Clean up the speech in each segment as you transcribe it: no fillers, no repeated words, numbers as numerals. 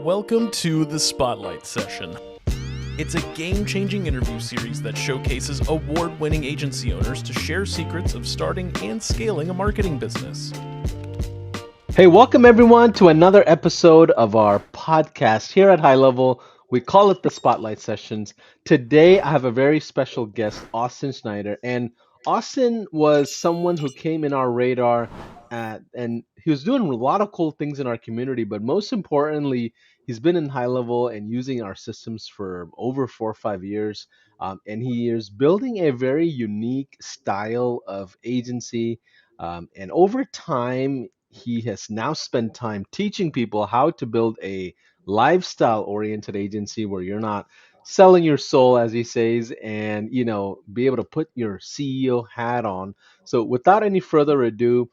Welcome to the Spotlight Session. It's a game-changing interview series that showcases award-winning agency owners to share secrets of starting and scaling a marketing business. Hey, welcome everyone to another episode of our podcast here at HighLevel. We call it the Spotlight Sessions. Today, I have a very special guest, Austin Schneider. And Austin was someone who came in our radar and he was doing a lot of cool things in our community. But most importantly, he's been in HighLevel and using our systems for over 4 or 5 years. And he is building a very unique style of agency. And over time, he has now spent time teaching people how to build a lifestyle oriented agency where you're not selling your soul, as he says, and be able to put your CEO hat on. So without any further ado,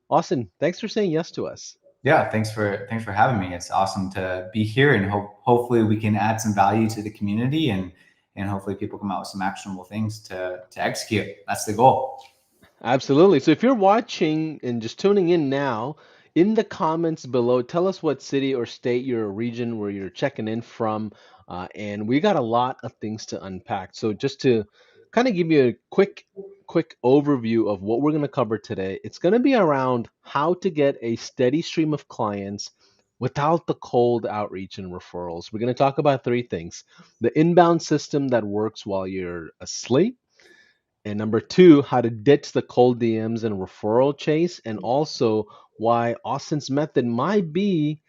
Austin, thanks for saying yes to us. Yeah, thanks for having me. It's awesome to be here, and hopefully we can add some value to the community, and hopefully people come out with some actionable things to execute. That's the goal. Absolutely. So if you're watching and just tuning in now, in the comments below, tell us what city or state or region where you're checking in from. And we got a lot of things to unpack. So just to kind of give you a quick overview of what we're going to cover today, it's going to be around how to get a steady stream of clients without the cold outreach and referrals. We're going to talk about three things: the inbound system that works while you're asleep, and number two, how to ditch the cold DMs and referral chase, and also why Austin's method might be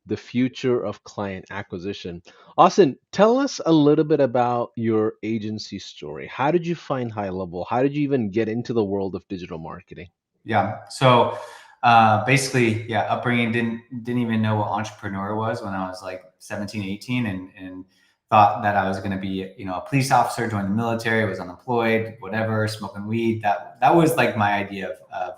the future of client acquisition. Austin, tell us a little bit about your agency story. How did you find HighLevel? How did you even get into the world of digital marketing? Yeah. So basically, yeah, upbringing, didn't even know what entrepreneur was when I was like 17, 18, and thought that I was going to be, a police officer, join the military, was unemployed, whatever, smoking weed. That was like my idea of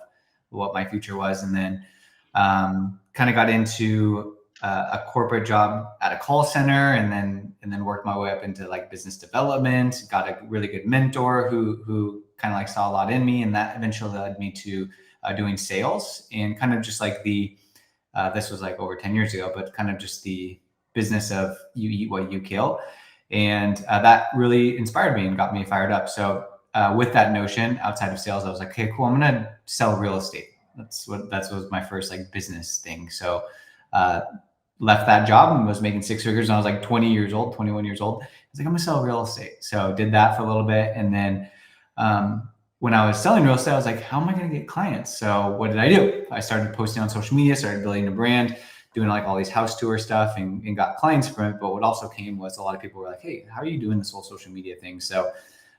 what my future was. And then kind of got into a corporate job at a call center, and then worked my way up into like business development. Got a really good mentor who kind of like saw a lot in me, and that eventually led me to doing sales, and kind of just like this was like over 10 years ago, but kind of just the business of you eat what you kill. And that really inspired me and got me fired up. So with that notion, outside of sales, I was like, okay, cool, I'm going to sell real estate. That was my first like business thing. So left that job and was making six figures. And I was like 21 years old. I was like, I'm gonna sell real estate. So did that for a little bit. And then when I was selling real estate, I was like, how am I going to get clients? So what did I do? I started posting on social media, started building a brand, doing like all these house tour stuff, and got clients from it. But what also came was a lot of people were like, hey, how are you doing this whole social media thing? So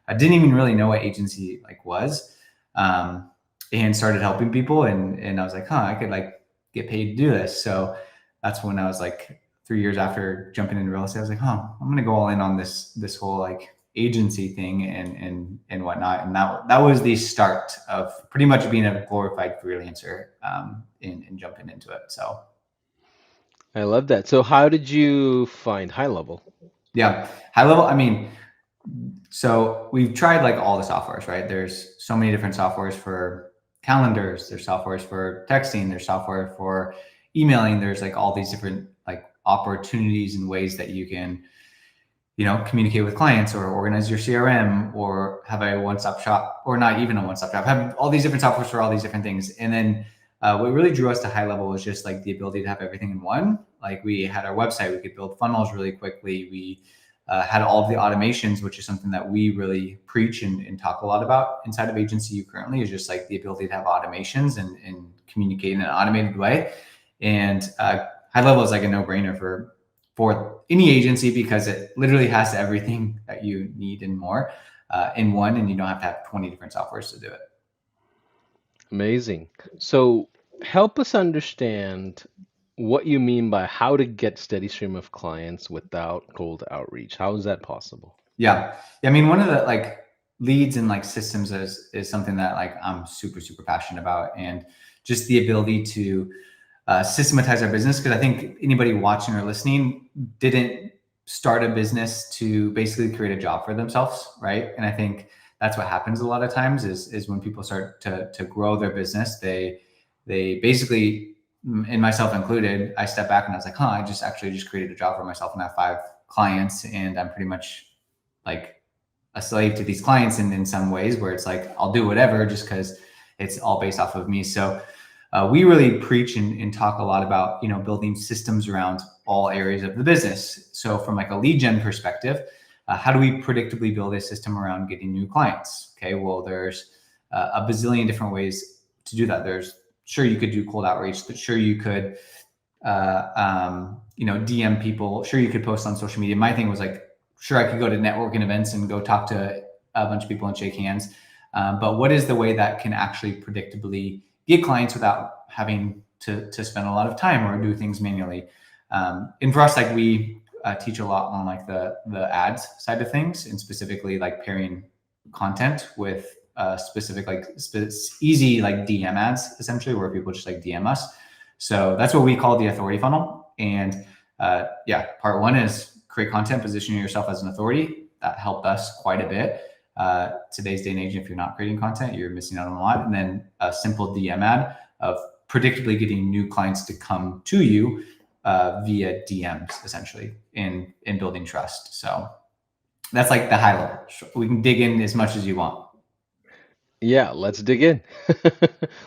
I didn't even really know what agency like was, and started helping people. And I was like, I could like get paid to do this. So that's when I was like 3 years after jumping into real estate, I was like, I'm going to go all in on this whole like agency thing and whatnot. And that was the start of pretty much being a glorified freelancer, and jumping into it. So I love that. So how did you find HighLevel? yeah, HighLevel. I mean, so we've tried like all the softwares, right? There's so many different softwares for calendars. There's softwares for texting. There's software for emailing. There's like all these different like opportunities and ways that you can, communicate with clients or organize your CRM or have a one-stop shop, or not even a one-stop shop, have all these different softwares for all these different things. And then what really drew us to HighLevel was just like the ability to have everything in one. Like we had our website, we could build funnels really quickly. We had all of the automations, which is something that we really preach and talk a lot about inside of Agency U currently, is just like the ability to have automations and communicate in an automated way. And HighLevel is like a no-brainer for any agency, because it literally has everything that you need and more in one, and you don't have to have 20 different softwares to do it. Amazing. So help us understand what you mean by how to get steady stream of clients without cold outreach. How is that possible? Yeah. I mean, one of the like leads and like systems is something that like I'm super, super passionate about, and just the ability to systematize our business. Because I think anybody watching or listening didn't start a business to basically create a job for themselves, right? And I think that's what happens a lot of times is when people start to grow their business, they basically and myself included, I stepped back and I was like, I just created a job for myself and I have 5 clients, and I'm pretty much like a slave to these clients in some ways, where it's like, I'll do whatever just because it's all based off of me. So we really preach and talk a lot about, building systems around all areas of the business. So from like a lead gen perspective, how do we predictably build a system around getting new clients? Okay, well, there's a bazillion different ways to do that. Sure, you could do cold outreach, but sure, you could, DM people. Sure, you could post on social media. My thing was like, sure, I could go to networking events and go talk to a bunch of people and shake hands. But what is the way that can actually predictably get clients without having to spend a lot of time or do things manually? And for us, like we teach a lot on like the ads side of things, and specifically like pairing content with specific easy like DM ads, essentially, where people just like DM us. So that's what we call the authority funnel. And part 1 is create content, positioning yourself as an authority. That helped us quite a bit. Today's day and age, if you're not creating content, you're missing out on a lot. And then a simple DM ad of predictably getting new clients to come to you via DMs, essentially, in building trust. So that's like the high level. We can dig in as much as you want. Yeah, let's dig in.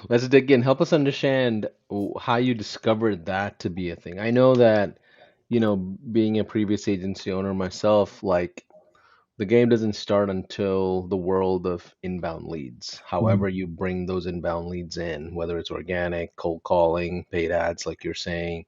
Let's dig in. Help us understand how you discovered that to be a thing. I know that, being a previous agency owner myself, like the game doesn't start until the world of inbound leads. However, you bring those inbound leads in, whether it's organic, cold calling, paid ads, like you're saying,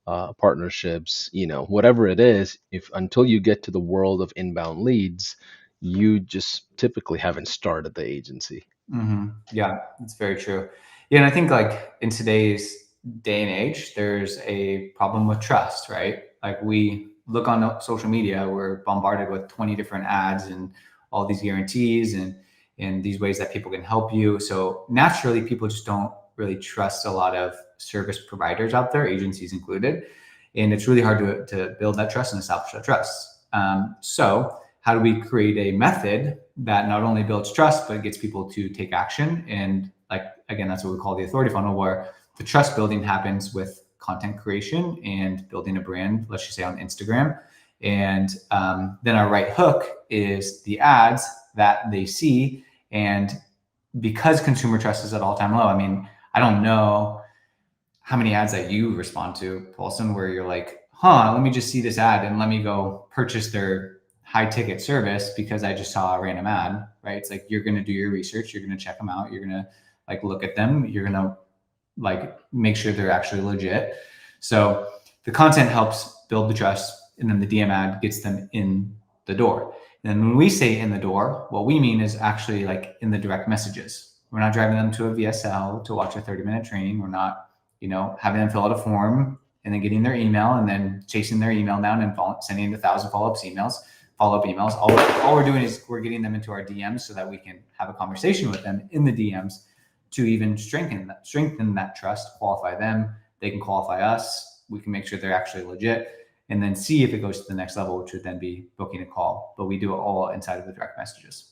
partnerships, whatever it is, if until you get to the world of inbound leads, you just typically haven't started the agency. Mm-hmm. Yeah, that's very true. Yeah, and I think like in today's day and age, there's a problem with trust, right? Like we look on social media, we're bombarded with 20 different ads and all these guarantees and these ways that people can help you. So naturally, people just don't really trust a lot of service providers out there, agencies included. And it's really hard to build that trust and establish that trust. So how do we create a method that not only builds trust, but gets people to take action? And like, again, that's what we call the authority funnel, where the trust building happens with content creation and building a brand, let's just say on Instagram. And then our right hook is the ads that they see. And because consumer trust is at all-time low, I mean, I don't know how many ads that you respond to, Paulson, where you're like, let me just see this ad and let me go purchase their high ticket service because I just saw a random ad, right? It's like, you're going to do your research. You're going to check them out. You're going to like look at them. You're going to like make sure they're actually legit. So the content helps build the trust, and then the DM ad gets them in the door. And when we say in the door, what we mean is actually like in the direct messages. We're not driving them to a VSL to watch a 30-minute training. We're not, having them fill out a form and then getting their email and then chasing their email down and sending 1,000 follow-up emails. All we're doing is we're getting them into our DMs so that we can have a conversation with them in the DMs to even strengthen that trust, qualify them. They can qualify us. We can make sure they're actually legit, and then see if it goes to the next level, which would then be booking a call. But we do it all inside of the direct messages.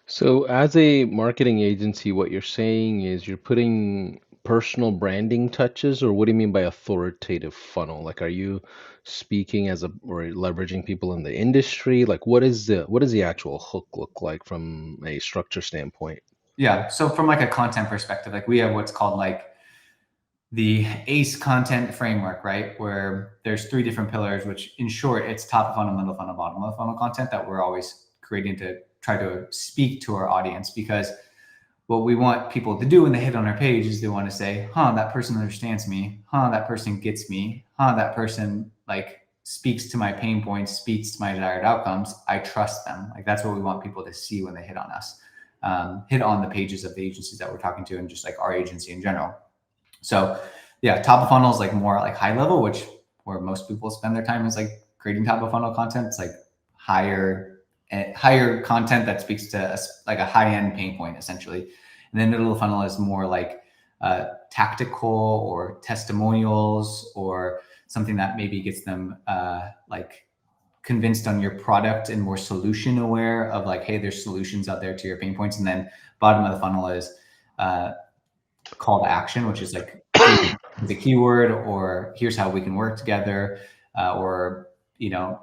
So, as a marketing agency, what you're saying is you're putting personal branding touches, or what do you mean by authoritative funnel? Like, are you speaking or leveraging people in the industry? Like, what is the actual hook look like from a structure standpoint? Yeah. So from like a content perspective, like we have what's called like the ACE content framework, right? Where there's 3 different pillars, which in short, it's top of funnel, middle funnel, bottom of funnel content that we're always creating to try to speak to our audience. Because what we want people to do when they hit on our page is they want to say, that person understands me. That person gets me. That person like speaks to my pain points, speaks to my desired outcomes. I trust them. Like that's what we want people to see when they hit on us, hit on the pages of the agencies that we're talking to, and just like our agency in general. So yeah, top of funnel is like more like high level, where most people spend their time is like creating top of funnel content. It's like higher content that speaks to like a high end pain point essentially. And then middle of the funnel is more like tactical or testimonials, or something that maybe gets them like convinced on your product and more solution aware of like, hey, there's solutions out there to your pain points. And then bottom of the funnel is call to action, which is like with a keyword, or here's how we can work together, or, you know,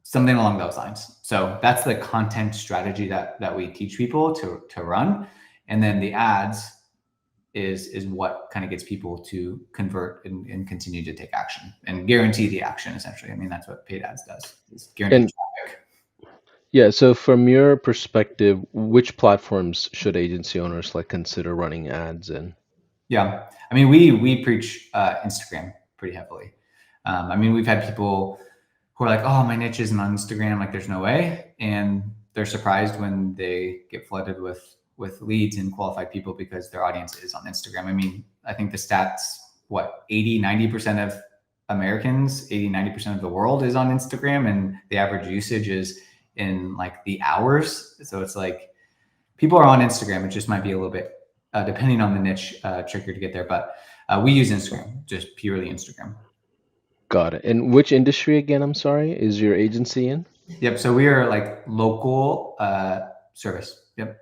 something along those lines. So that's the content strategy that we teach people to run. And then the ads is what kind of gets people to convert and continue to take action and guarantee the action, essentially. I mean, that's what paid ads does, is guarantee And traffic. yeah, so from your perspective, which platforms should agency owners like consider running ads in? Yeah, I mean, we preach Instagram pretty heavily. I mean, we've had people who are like, "Oh, my niche isn't on Instagram." Like, there's no way, and they're surprised when they get flooded with leads and qualified people because their audience is on Instagram. I mean, I think the stats, what, 80-90% of Americans, 80-90% of the world is on Instagram, and the average usage is in like the hours. So it's like people are on Instagram. It just might be a little bit, depending on the niche, trickier to get there. But we use Instagram, just purely Instagram. Got it. And which industry again, I'm sorry, is your agency in? Yep. So we are like local service. Yep.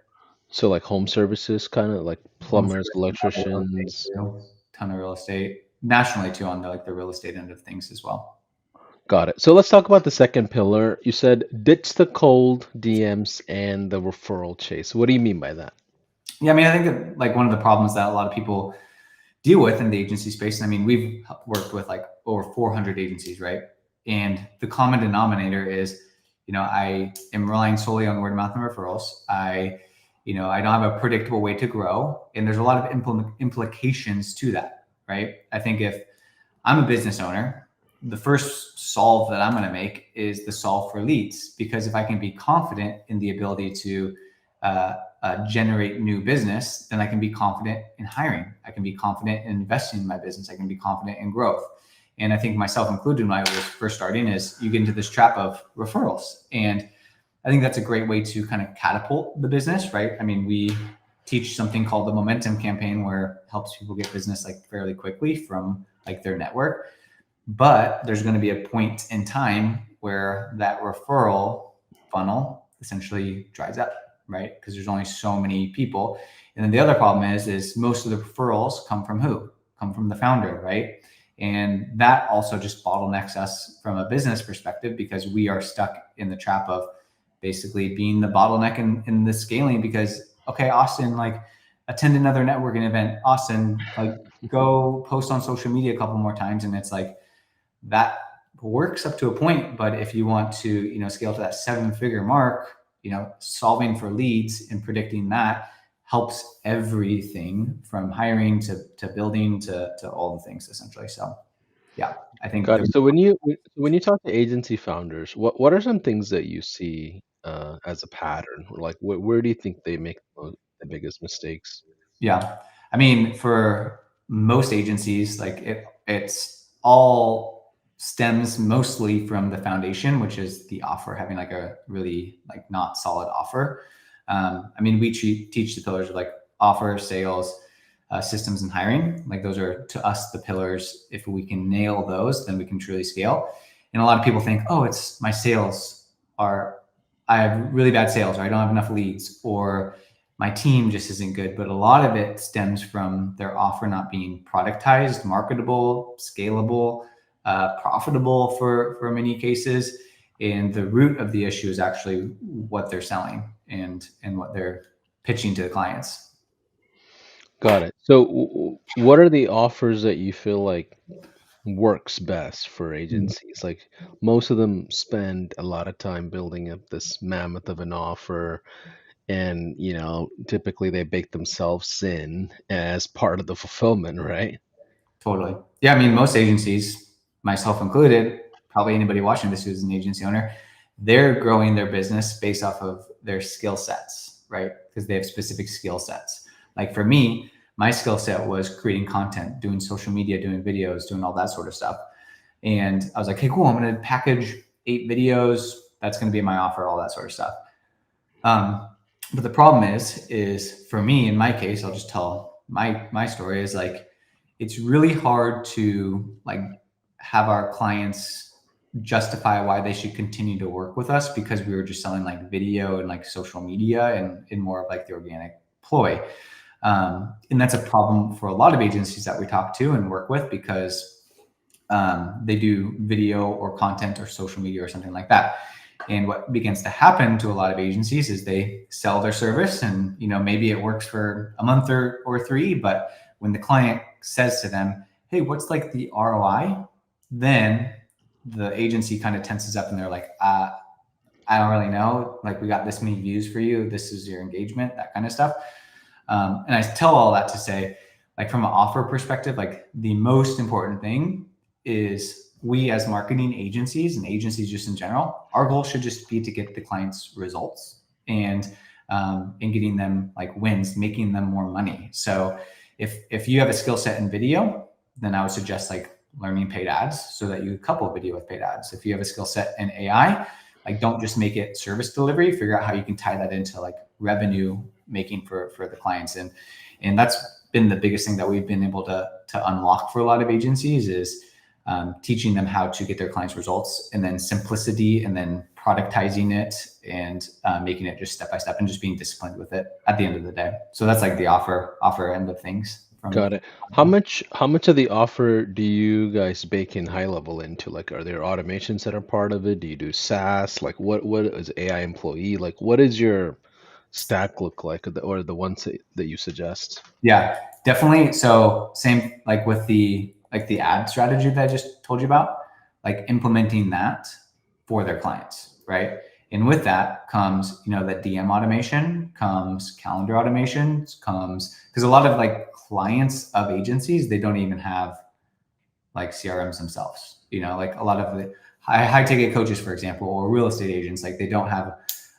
So like home services, kind of like Home plumbers, service, real estate electricians. too. Ton of real estate nationally too, on the real estate end of things as well. Got it. So let's talk about the second pillar. You said ditch the cold DMs and the referral chase. What do you mean by that? Yeah, I mean, I think that like one of the problems that a lot of people deal with in the agency space. I mean, we've worked with like over 400 agencies, right? And the common denominator is, you know, I am relying solely on word of mouth and referrals. I don't have a predictable way to grow. And there's a lot of implications to that, right? I think if I'm a business owner, the first solve that I'm going to make is the solve for leads, because if I can be confident in the ability to generate new business, then I can be confident in hiring. I can be confident in investing in my business. I can be confident in growth. And I think myself included, when I was first starting, is you get into this trap of referrals. And I think that's a great way to kind of catapult the business, right? I mean, we teach something called the momentum campaign, where it helps people get business like fairly quickly from like their network. But there's going to be a point in time where that referral funnel essentially dries up, right? Because there's only so many people. And then the other problem is most of the referrals come from who? Come from the founder, right? And that also just bottlenecks us from a business perspective, because we are stuck in the trap of basically being the bottleneck in the scaling. Because, okay, Austin, like, attend another networking event. Austin, like, go post on social media a couple more times. And it's like, that works up to a point. But if you want to, scale to that 7-figure mark, solving for leads and predicting that helps everything from hiring to building to all the things, essentially. So yeah, I think Got it. So when you talk to agency founders, what are some things that you see as a pattern? Like where do you think they make the biggest mistakes? yeah, I mean, for most agencies, like it's all stems mostly from the foundation, which is the offer, having like a really like not solid offer. I mean, we teach the pillars of like offer, sales, systems, and hiring. Like, those are, to us, the pillars. If we can nail those, then we can truly scale. And a lot of people think, oh, it's my sales I have really bad sales, or I don't have enough leads, or my team just isn't good. But a lot of it stems from their offer not being productized, marketable, scalable, profitable for many cases. And the root of the issue is actually what they're selling and what they're pitching to the clients. Got it. So what are the offers that you feel like works best for agencies? Like most of them spend a lot of time building up this mammoth of an offer, and typically they bake themselves in as part of the fulfillment, right? Totally. Yeah. I mean, most agencies, myself included, probably anybody watching this who's an agency owner, they're growing their business based off of their skill sets, right? Because they have specific skill sets. Like for me, my skill set was creating content, doing social media, doing videos, doing all that sort of stuff. And I was like, hey, cool, I'm going to package 8 videos. That's going to be my offer, all that sort of stuff. But the problem is for me, in my case, I'll just tell my story, is like, it's really hard to like have our clients justify why they should continue to work with us, because we were just selling like video and like social media and in more of like the organic ploy. And that's a problem for a lot of agencies that we talk to and work with, because they do video or content or social media or something like that. And what begins to happen to a lot of agencies is they sell their service, and maybe it works for a month or three, but when the client says to them, hey, what's like the ROI? Then the agency kind of tenses up and they're like, I don't really know. Like, we got this many views for you. This is your engagement, that kind of stuff. And I tell all that to say, like, from an offer perspective, like, the most important thing is, we as marketing agencies and agencies just in general, our goal should just be to get the clients results and getting them like wins, making them more money. So if you have a skill set in video, then I would suggest like learning paid ads so that you couple video with paid ads. If you have a skill set in AI, like, don't just make it service delivery, figure out how you can tie that into like revenue making for the clients. And that's been the biggest thing that we've been able to unlock for a lot of agencies, is teaching them how to get their clients results, and then simplicity, and then productizing it, and making it just step by step, and just being disciplined with it at the end of the day. So that's like the offer end of things. Got it. How much of the offer do you guys bake in HighLevel into? Like, are there automations that are part of it? Do you do SaaS? Like, what is AI employee? Like, what is your stack look like, or the ones that you suggest? Yeah, definitely. So same like with the ad strategy that I just told you about, like implementing that for their clients, right? And with that comes, that DM automation, comes calendar automations, comes, because a lot of like clients of agencies, they don't even have like CRMs themselves. Like a lot of the high ticket coaches, for example, or real estate agents, like they don't have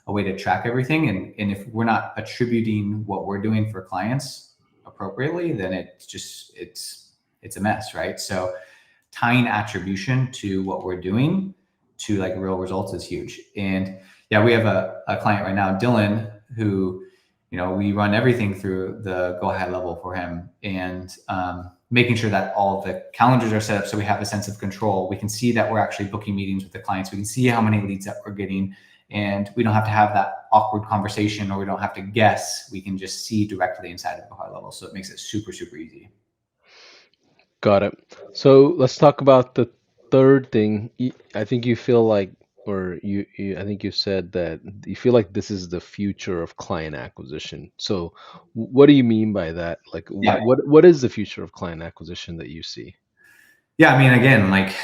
a way to track everything. And if we're not attributing what we're doing for clients appropriately, then it's a mess, right? So tying attribution to what we're doing to like real results is huge. And yeah, we have a client right now, Dylan, who, we run everything through the Go HighLevel for him, and making sure that all the calendars are set up so we have a sense of control. We can see that we're actually booking meetings with the clients. We can see how many leads that we're getting, and we don't have to have that awkward conversation, or we don't have to guess. We can just see directly inside of Go HighLevel. So it makes it super, super easy. Got it. So let's talk about the third thing. I think you feel like, or I think you said that you feel like this is the future of client acquisition. So what do you mean by that? Like, Yeah. what is the future of client acquisition that you see? Yeah. I mean, again, like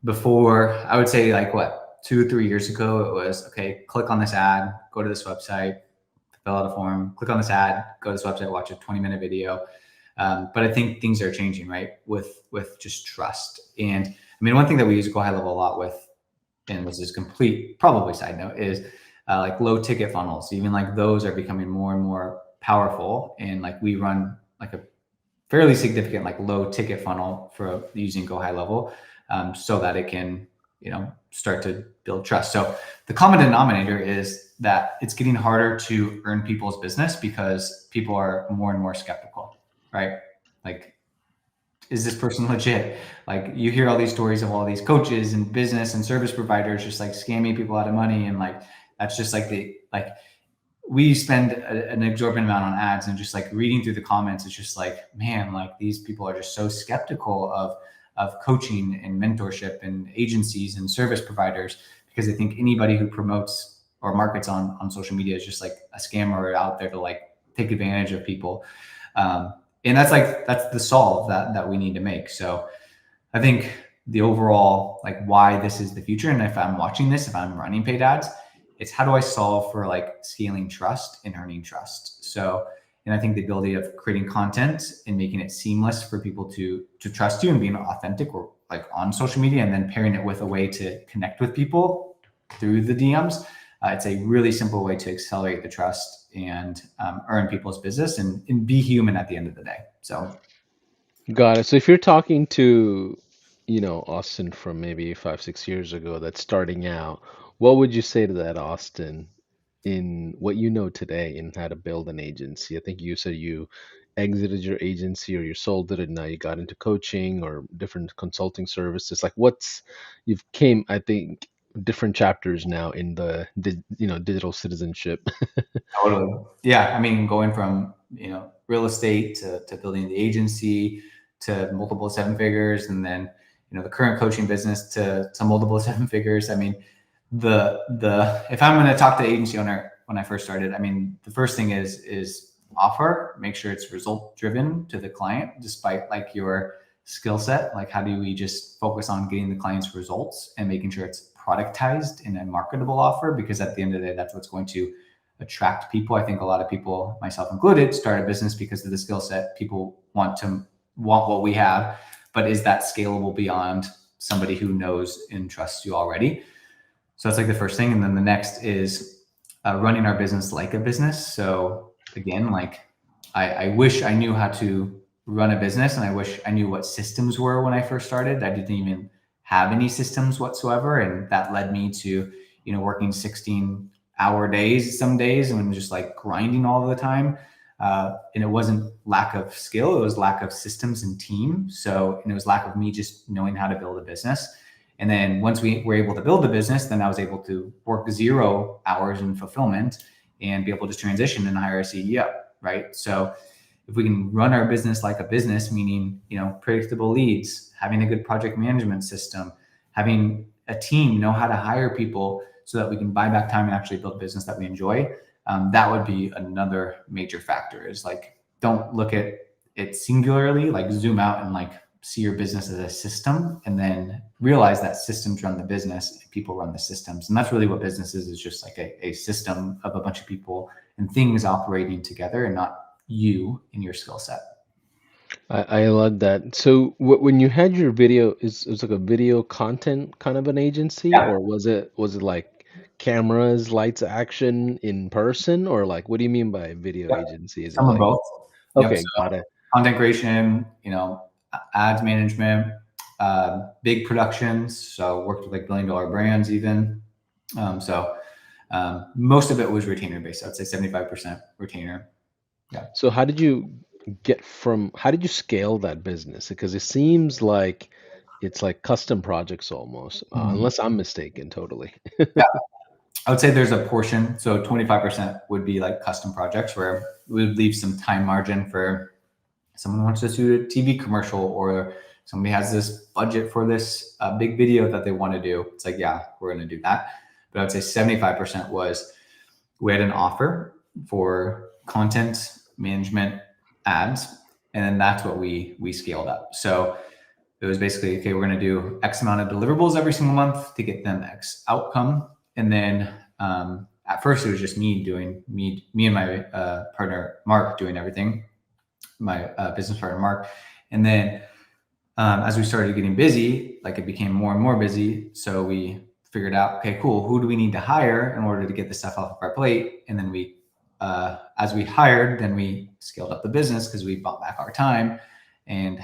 before, I would say like what, 2 or 3 years ago, it was, okay, click on this ad, go to this website, fill out a form, click on this ad, go to this website, watch a 20-minute video. But I think things are changing, right? With just trust. And I mean, one thing that we use Go HighLevel a lot with, and this is complete, probably side note, is like low ticket funnels. Even like those are becoming more and more powerful. And like we run like a fairly significant like low ticket funnel for using Go HighLevel, so that it can, start to build trust. So the common denominator is that it's getting harder to earn people's business because people are more and more skeptical, right? Like, is this person legit? Like, you hear all these stories of all these coaches and business and service providers just like scamming people out of money. And like, that's just like we spend an exorbitant amount on ads, and just like reading through the comments, it's just like, man, like these people are just so skeptical of coaching and mentorship and agencies and service providers, because they think anybody who promotes or markets on social media is just like a scammer out there to like take advantage of people. And that's the solve that we need to make. So I think the overall, like, why this is the future, and if I'm watching this, if I'm running paid ads, it's how do I solve for like scaling trust and earning trust. So, and I think the ability of creating content and making it seamless for people to trust you and being authentic, or like on social media, and then pairing it with a way to connect with people through the DMs. It's a really simple way to accelerate the trust and earn people's business, and be human at the end of the day. So Got it. So if you're talking to, Austin from maybe 5, 6 years ago that's starting out, what would you say to that Austin in what you know today in how to build an agency? I think you said you exited your agency, or you sold it and now you got into coaching or different consulting services. Like, you've came, I think different chapters now in the digital citizenship. Totally. Yeah. I mean, going from, real estate to building the agency to multiple seven figures, and then, the current coaching business to multiple seven figures. I mean, if I'm going to talk to the agency owner when I first started, I mean, the first thing is offer, make sure it's result driven to the client, despite like your skill set. Like, how do we just focus on getting the client's results and making sure it's productized in a marketable offer? Because at the end of the day, that's what's going to attract people. I think a lot of people, myself included, start a business because of the skill set. People want what we have, but is that scalable beyond somebody who knows and trusts you already? So that's like the first thing. And then the next is running our business like a business. So again, like I wish I knew how to run a business, and I wish I knew what systems were when I first started. I didn't even have any systems whatsoever. And that led me to, working 16-hour days some days and just like grinding all the time. And it wasn't lack of skill, it was lack of systems and team. And it was lack of me just knowing how to build a business. And then once we were able to build a business, then I was able to work 0 hours in fulfillment and be able to transition and hire a CEO, right? So if we can run our business like a business, meaning, predictable leads, having a good project management system, having a team, know how to hire people so that we can buy back time and actually build a business that we enjoy, that would be another major factor. Is like, don't look at it singularly, like zoom out and like see your business as a system, and then realize that systems run the business and people run the systems. And that's really what business is just like a system of a bunch of people and things operating together, and not you and your skill set. I love that. So when you had your video, it was like a video content kind of an agency, Yeah. or was it like cameras, lights, action in person, or like what do you mean by video Yep. agency? Is it Some of like both. Yep. okay, So got it. content creation, ads management, big productions. So worked with like $1 billion brands even. Most of it was retainer based. I'd say 75% retainer. Yeah. So how did you how did you scale that business? Because it seems like it's like custom projects almost, Mhm. unless I'm mistaken totally. Yeah. I would say there's a portion. So 25% would be like custom projects where we would leave some time margin for someone who wants to shoot a TV commercial, or somebody has this budget for this big video that they want to do. It's like, yeah, we're going to do that. But I would say 75% was we had an offer for content management ads, and then that's what we scaled up. So it was basically, okay, we're going to do X amount of deliverables every single month to get them X outcome. And then at first it was just me and my partner Mark doing everything, my business partner Mark. And then as we started getting busy, like it became more and more busy. So we figured out, okay, cool, who do we need to hire in order to get this stuff off of our plate? And then as we hired, then we scaled up the business because we bought back our time. And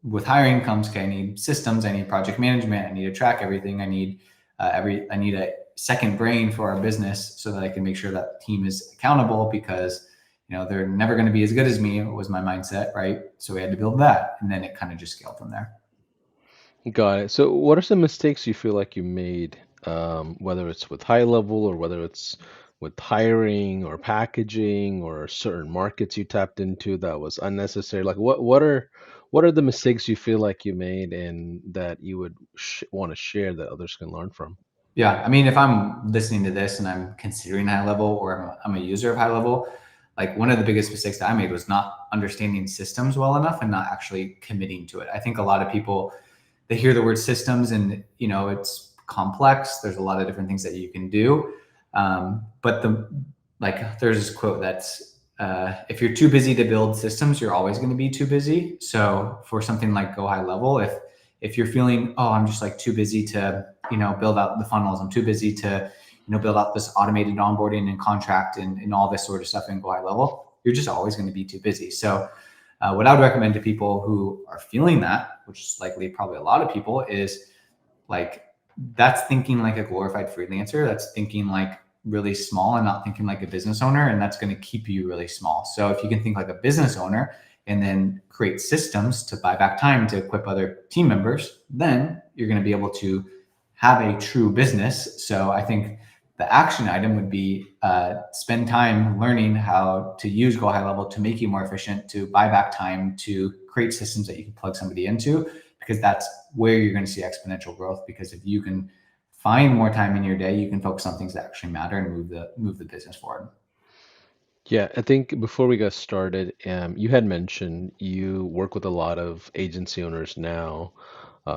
with hiring comes, okay, I need systems, I need project management, I need to track everything, I need a second brain for our business so that I can make sure that the team is accountable, because they're never going to be as good as me, was my mindset, right? So we had to build that, and then it kind of just scaled from there. Got it. So what are some mistakes you feel like you made, whether it's with HighLevel or whether it's with hiring or packaging or certain markets you tapped into that was unnecessary? Like what are the mistakes you feel like you made and that you would want to share that others can learn from? Yeah, I mean, if I'm listening to this and I'm considering HighLevel, or I'm a user of HighLevel, like one of the biggest mistakes that I made was not understanding systems well enough and not actually committing to it. I think a lot of people, they hear the word systems and it's complex. There's a lot of different things that you can do. But there's this quote that's, if you're too busy to build systems, you're always going to be too busy. So for something like Go HighLevel, if you're feeling, oh, I'm just like too busy to, build out the funnels, I'm too busy to, build out this automated onboarding and contract and all this sort of stuff in Go HighLevel, you're just always going to be too busy. So what I would recommend to people who are feeling that, which is likely probably a lot of people, is like, that's thinking like a glorified freelancer. That's thinking like really small and not thinking like a business owner. And that's going to keep you really small. So if you can think like a business owner and then create systems to buy back time to equip other team members, then you're going to be able to have a true business. So I think the action item would be spend time learning how to use Go High Level to make you more efficient, to buy back time, to create systems that you can plug somebody into, because that's where you're going to see exponential growth. Because if you can find more time in your day, you can focus on things that actually matter and move the business forward. Yeah, I think before we got started, you had mentioned you work with a lot of agency owners now,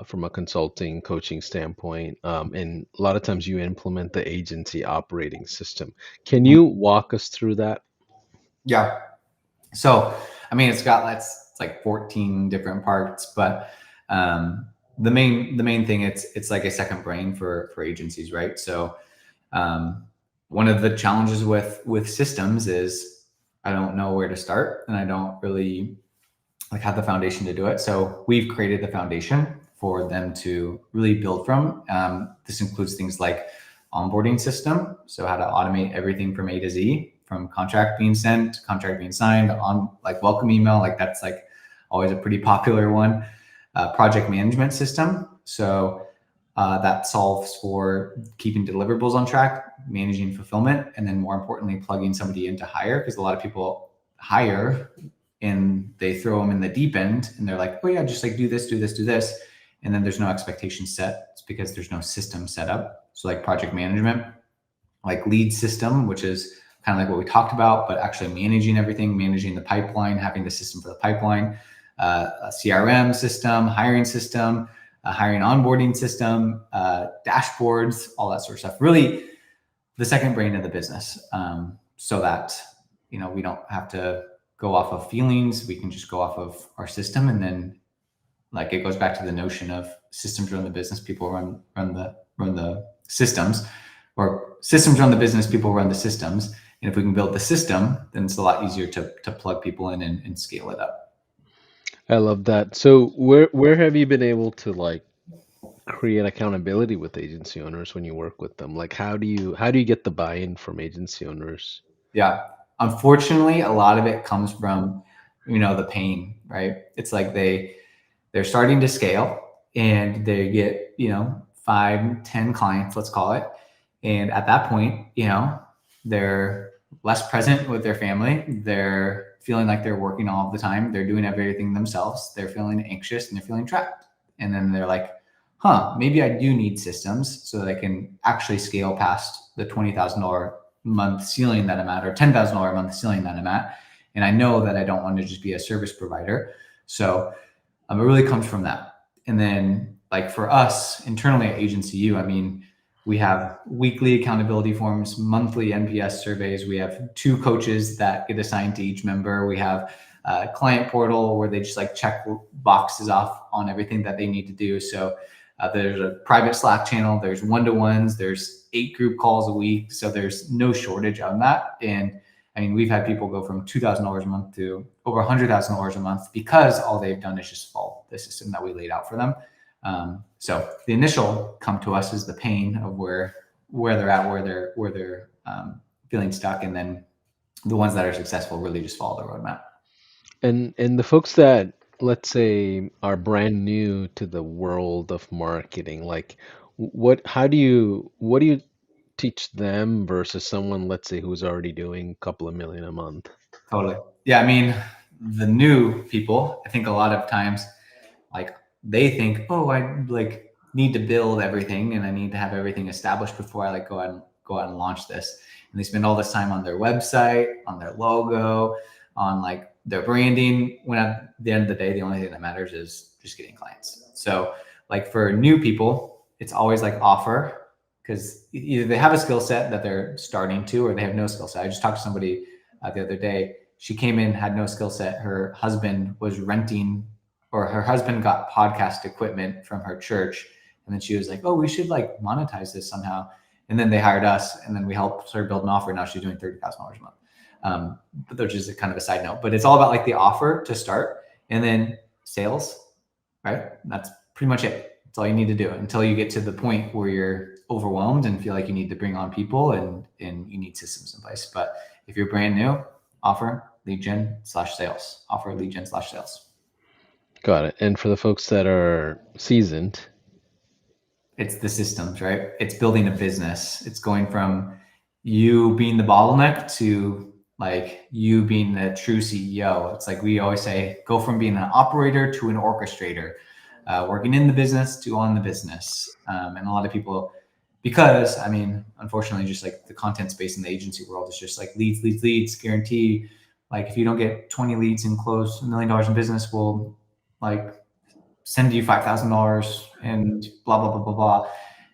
from a consulting coaching standpoint, and a lot of times you implement the agency operating system. Can you walk us through that? Yeah. So, I mean, it's like 14 different parts, but the main thing, it's like a second brain for agencies, right? So, one of the challenges with systems is I don't know where to start, and I don't really like have the foundation to do it. So we've created the foundation for them to really build from. This includes things like onboarding system, so how to automate everything from A to Z, from contract being sent, contract being signed, on like welcome email, like that's like always a pretty popular one. Project management system, so that solves for keeping deliverables on track, managing fulfillment, and then more importantly, plugging somebody into hire, because a lot of people hire and they throw them in the deep end and they're like, oh yeah, just like do this, do this, do this. And then there's no expectation set. It's because there's no system set up. So like project management, like lead system, which is kind of like what we talked about, but actually managing everything, managing the pipeline, having the system for the pipeline, a CRM system, hiring system, a hiring onboarding system, dashboards, all that sort of stuff. Really the second brain of the business, so that, you know, we don't have to go off of feelings. We can just go off of our system. And then like it goes back to the notion of systems run the business, people run the systems, or systems run the business, people run the systems. And if we can build the system, then it's a lot easier to plug people in and scale it up. I love that. So where have you been able to like create accountability with agency owners when you work with them? Like how do you get the buy-in from agency owners? Yeah. Unfortunately, a lot of it comes from, you know, the pain, right? It's like they're starting to scale and they get, you know, 5-10 clients, let's call it. And at that point, you know, they're less present with their family. They're feeling like they're working all the time. They're doing everything themselves. They're feeling anxious and they're feeling trapped. And then they're like, maybe I do need systems so that I can actually scale past the $20,000 month ceiling that I'm at, or $10,000 a month ceiling that I'm at. And I know that I don't want to just be a service provider. So it really comes from that. And then like for us internally at Agency U, I mean, we have weekly accountability forms, monthly NPS surveys. We have 2 coaches that get assigned to each member. We have a client portal where they just like check boxes off on everything that they need to do. So there's a private Slack channel, there's one-to-ones, there's 8 group calls a week. So there's no shortage on that. And I mean, we've had people go from $2,000 a month to over $100,000 a month because all they've done is just follow the system that we laid out for them. So the initial come to us is the pain of where they're at, where they're feeling stuck. And then the ones that are successful really just follow the roadmap. And the folks that, let's say, are brand new to the world of marketing, like what do you teach them versus someone, let's say, who's already doing a couple of million a month? Totally. Yeah. I mean, the new people, I think a lot of times, like they think, oh, I like need to build everything and I need to have everything established before I like go out and launch this. And they spend all this time on their website, on their logo, on like their branding, when at the end of the day, the only thing that matters is just getting clients. So like for new people, it's always like offer, because either they have a skill set that they're starting to, or they have no skill set. I just talked to somebody the other day. She came in, had no skill set. Her husband was renting, or her husband got podcast equipment from her church. And then she was like, oh, we should like monetize this somehow. And then they hired us and then we helped her build an offer. Now she's doing $30,000 a month. But which is kind of a side note, but it's all about like the offer to start, and then sales, right? That's pretty much it. That's all you need to do until you get to the point where you're overwhelmed and feel like you need to bring on people and you need systems in place. But if you're brand new, offer, lead gen / sales, offer, lead gen / sales. Got it. And for the folks that are seasoned, it's the systems, right? It's building a business. It's going from you being the bottleneck to like you being the true CEO. It's like we always say, go from being an operator to an orchestrator, working in the business to on the business. And a lot of people, because I mean, unfortunately, just like the content space in the agency world is just like leads, leads, leads, guarantee. Like if you don't get 20 leads and close $1 million in business, we'll like send you $5,000 and blah, blah, blah, blah, blah.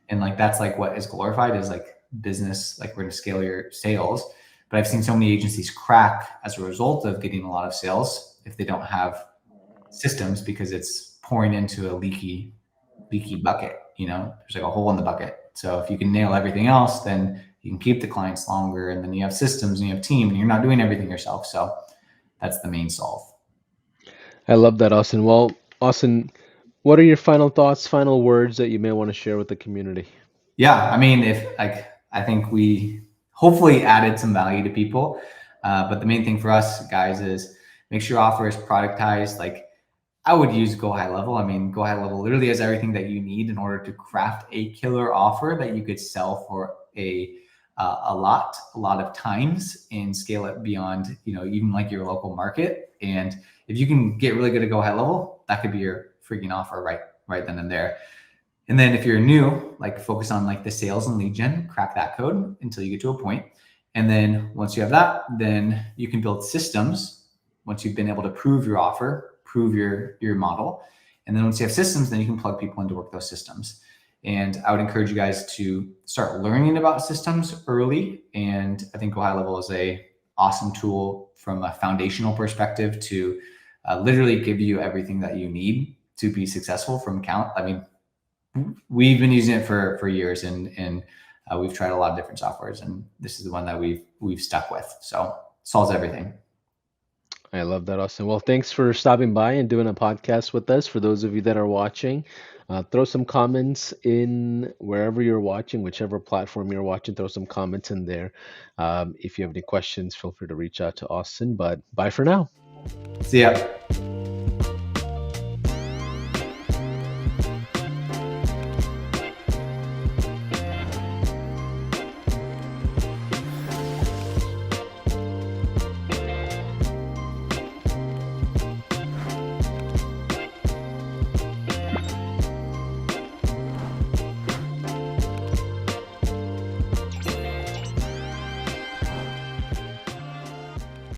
And like, that's like what is glorified is like business, like we're going to scale your sales. But I've seen so many agencies crack as a result of getting a lot of sales if they don't have systems, because it's pouring into a leaky bucket, you know, there's like a hole in the bucket. So if you can nail everything else, then you can keep the clients longer, and then you have systems and you have team and you're not doing everything yourself. So that's the main solve. I love that, Austin. Well, Austin, what are your final thoughts, final words that you may want to share with the community? Yeah, I mean, if like I think we hopefully added some value to people, but the main thing for us guys is make sure your offer is productized. Like I would use Go High Level. I mean, Go High Level literally has everything that you need in order to craft a killer offer that you could sell for a lot of times and scale it beyond, you know, even like your local market. And if you can get really good at Go High Level, that could be your freaking offer right then and there. And then if you're new, like focus on like the sales and lead gen, crack that code until you get to a point. And then once you have that, then you can build systems. Once you've been able to prove your offer, prove your model. And then once you have systems, then you can plug people in to work those systems. And I would encourage you guys to start learning about systems early. And I think Go High Level is a awesome tool from a foundational perspective to literally give you everything that you need to be successful from account. I mean, we've been using it for years, and we've tried a lot of different softwares, and this is the one that we've stuck with. So solves everything. I love that, Austin. Well, thanks for stopping by and doing a podcast with us. For those of you that are watching, throw some comments in wherever you're watching, whichever platform you're watching, throw some comments in there. If you have any questions, feel free to reach out to Austin. But bye for now. See ya.